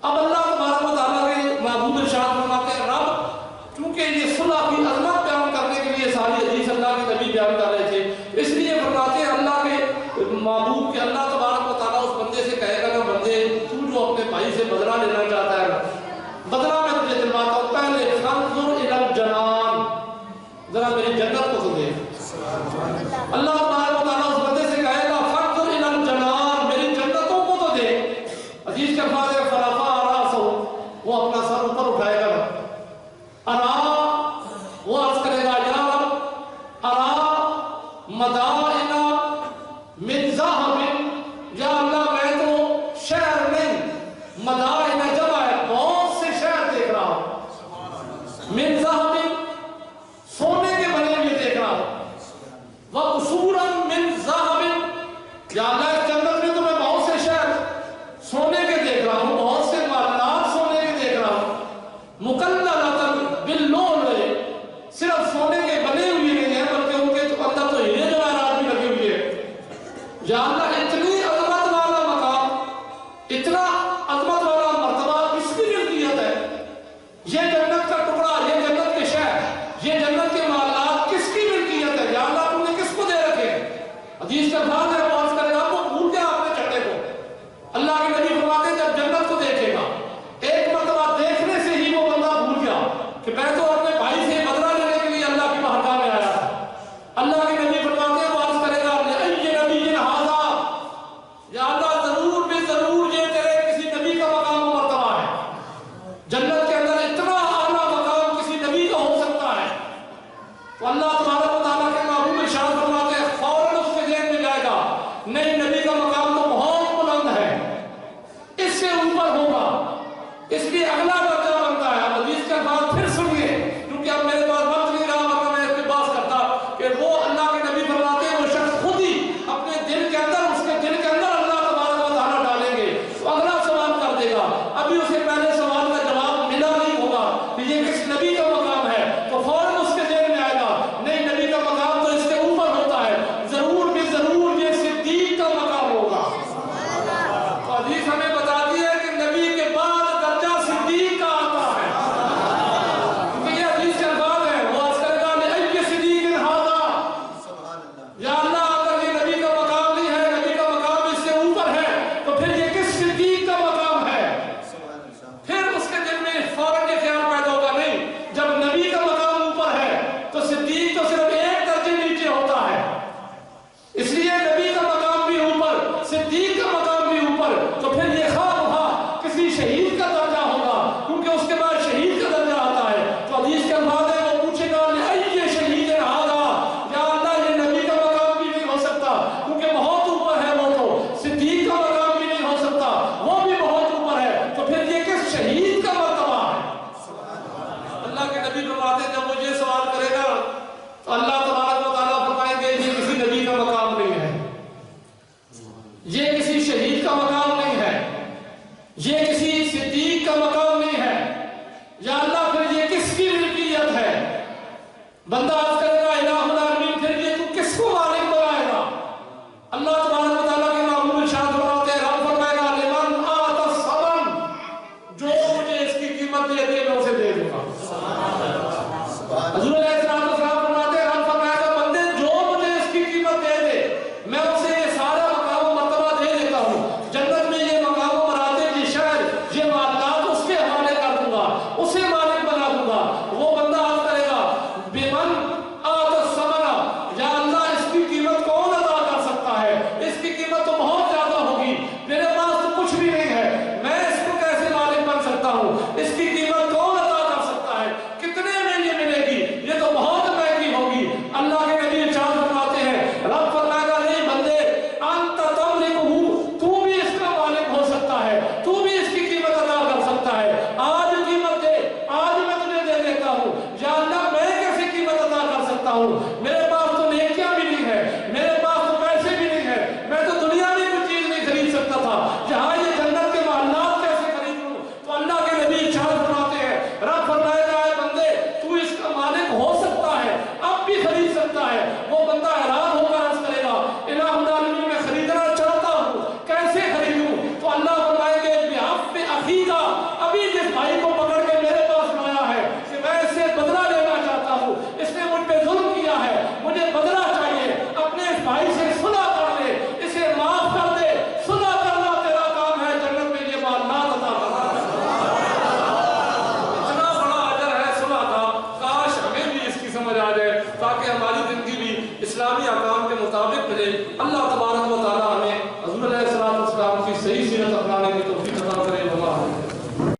اب اللہ تبارک و تعالیٰ کے محبوب ارشاد فرماتے ہیں رب کیونکہ یہ صلح کی عظمت بیان کرنے کے لیے ساری حدیث اللہ کے نبی بیان کر رہے تھے، اس لیے فرماتے ہیں اللہ کے محبوب کے اللہ تبارک و تعالیٰ اس بندے سے کہے گا نا بندے تو جو اپنے بھائی سے بدلہ لینا چاہتا ہے بدلہ میں تجھے دلواتا ہوں، پہلے فانظر الی الجنان، ذرا میری جنت کو تو دیکھ، اللہ تبارک و تعالیٰ اس بندے سے کہے گا فانظر الی الجنان، میری جنتوں کو تو دیکھ، حدیث کے الفاظ ہے فرفع راسہ، وہ اپنا سر اوپر اٹھائے گا، ارا وہ عرض کرے گا یا رب ارا مدائن من ذہب، یا اللہ میں تو شہر نہیں، مدائن جمع ہے بہت سے شہر دیکھ رہا ہوں، من ذہب سونے کے بنے ہوئے دیکھ رہا ہوں، وقصورا من ذہب، یا اللہ اس جنت میں تو میں بہت سے شہر سونے کے دیکھ رہا ہوں، بہت سے محلات سونے کے دیکھ رہا ہوں، مکللۃ باللؤلؤ، صرف سونے کے یہ جنت کا ٹکڑا، یہ جنت کے شہر، یہ جنت کے معاملات کس کی ملکیت ہے؟ یا اللہ تم نے کس کو دے رکھے؟ حدیث کا بعد ہے بات کرے گا وہ بھول گیا اپنے چڑھنے کو. اللہ کے نبی فرماتے ہیں جب جنت کو دیکھے گا ایک مرتبہ دیکھنے سے ہی وہ بندہ بھول گیا کہ میں تو اپنے بھائی سے بدلہ لینے کے لیے اللہ کی بارگاہ میں آیا تھا. اللہ کے نبی فرماتے ہیں وہ عرض کرے گا اے نبی ھذا، یا اللہ ضرور بے ضرور یہ تیرے کسی نبی کا مقام و مرتبہ ہے. جنت کے اندر اتنا اعلیٰ مقام کسی نبی کا ہو سکتا ہے. تو اللہ تبارک و تعالیٰ کے محبوب ارشاد فرماتے ہیں فوراً اس کے ذہن میں جائے گا نہیں نبی کا مقام تو بہت بلند ہے، اس سے اوپر ہوگا، اس لیے اگلا درجہ بنتا ہے. اب حدیث کے بعد پھر سنیے کیونکہ اب میرے پاس وقت نہیں رہا ورنہ میں اس پہ بات کرتا کہ وہ اللہ کے نبی فرماتے ہیں وہ شخص خود ہی اپنے دل کے اندر، اس کے دل کے اندر اللہ تبارک و تعالیٰ ڈالیں گے تو اگلا سوال کر دے گا. ابھی اسے پہلے سوال کا جواب ملا نہیں ہوگا کہ یہ کس نبی کا مقام ہے تو فوراً اس کے ذہن میں آئے گا نہیں نبی کا مقام تو اس سے اوپر ہوتا ہے، ضرور بھی ضرور یہ صدیق کا مقام ہوگا. تو حدیث ہمیں بتاتی ہے کہ نبی کے بعد درجہ صدیق کا آتا ہے. کیونکہ یہ حدیث کے الفاظ ہیں وہ عرض کرے گا اے صدیق ھذا، یا اللہ اگر یہ نبی کا مقام نہیں ہے، نبی کا مقام اس سے اوپر ہے تو پھر یہ کس صدیق کا مقام ہے؟ پھر اس کے دل میں فوراً یہ خیال پیدا ہوگا نہیں جب نبی کا مقام اوپر ہے تو صدیق تو صرف ایک درجے نیچے ہوتا ہے. اس لیے نبی کا مقام بھی اوپر، صدیق کا مقام بھی اوپر، تو پھر یہ خواہ کسی شہید کا درجہ ہوگا کیونکہ اس کے بعد شہید کا درجہ آتا ہے. تو حدیث کے الفاظ ہے وہ پوچھے گا اے شہید ھذا، یا اللہ یہ نبی کا مقام بھی نہیں ہو سکتا کیونکہ بہت اوپر ہے، وہ تو صدیق کا مقام بھی نہیں ہو سکتا وہ بھی بہت اوپر ہے، تو پھر یہ کس شہید کا مرتبہ ہے؟ اللہ کے نبی فرماتے ہیں جب وہ یہ سوال کرے گا تو اللہ تبارک و تعالیٰ فرمائیں گے یہ کسی نبی کا مقام نہیں ہے، یہ کسی شہید کا مقام نہیں ہے، یہ کسی صدیق کا مقام نہیں ہے. یا اللہ پھر یہ کس کی ملکیت ہے؟ بندہ عرض کرے گا الہ العالمین پھر یہ تو کس کو مالک بنائے گا؟ اللہ تبارک و تعالیٰ کے محبوب ارشاد فرماتے ہیں رب فرمائے گا لمن آت الثمن، جو مجھے اس کی قیمت دے دے میں اسے دے دوں گا. حضور علیہ السلام فرماتے ہیں رب فرمائے گا بندے جو مجھے اس کی قیمت دے دے میں اسے یہ سارا مقام و مرتبہ دے دیتا ہوں. جنت میں یہ مقام و مراتب، یہ شہر، یہ معاملات اس کے حوالے کر دوں گا، اسے مالک بنا دوں گا. وہ بندہ عرض کرے گا بمن آت الثمن، یا اللہ اس کی قیمت کون ادا کر سکتا ہے؟ اس کی قیمت تو بہت زیادہ ہوگی، میرے پاس تو کچھ بھی نہیں ہے، میں اس کو کیسے مالک بن سکتا ہوں؟ اس کی قیمت کون ادا کر سکتا ہے؟ کتنے میں یہ ملے گی؟ یہ تو بہت مہنگی ہوگی. اللہ کے نبی ارشاد فرماتے ہیں رب فرمائے گا نہیں بندے انت تملکہ، تو بھی اس کا مالک ہو سکتا ہے، تو بھی اس کی قیمت ادا کر سکتا ہے. آج قیمت دے، آج میں تجھے دے دیتا ہوں. یا اللہ میں کیسے قیمت ادا کر سکتا ہوں؟ میرے پاس تو نیکیاں بھی نہیں ہے، میرے پاس تو پیسے بھی نہیں ہے، میں تو دنیا میں کوئی چیز نہیں خرید سکتا تھا، جہاں یہ جنت کے محلات کیسے خرید لوں؟ تو اللہ کے نبی ارشاد فرماتے ہیں رب فرمائے گا اے بندے تو اس کا مالک ہو سکتا ہے، اب بھی خرید سکتا ہے. وہ بندہ حیران ہو کر عرض کرے گا الہ العالمین میں خریدنا چاہتا ہوں، کیسے خریدوں؟ تو اللہ فرمائے گے بحق اخی کا، ابھی جس بھائی کو پکڑ کے میرے پاس لایا ہے کہ میں اس سے بدلہ لینا چاہتا ہوں، اس نے مجھ پہ ظلم کیا ہے، مجھے بدلہ چاہیے، اپنے اس بھائی سے صلح کر لے، اسے معاف کر دے. صلح کرنا تیرا کام ہے، جنت میں یہ معاملات عطا کرنا. اتنا بڑا اجر ہے صلح کا، کاش ہمیں بھی اس کی سمجھ آ جائے تاکہ ہماری زندگی بھی اسلامی احکام کے مطابق ملے. اللہ تبارک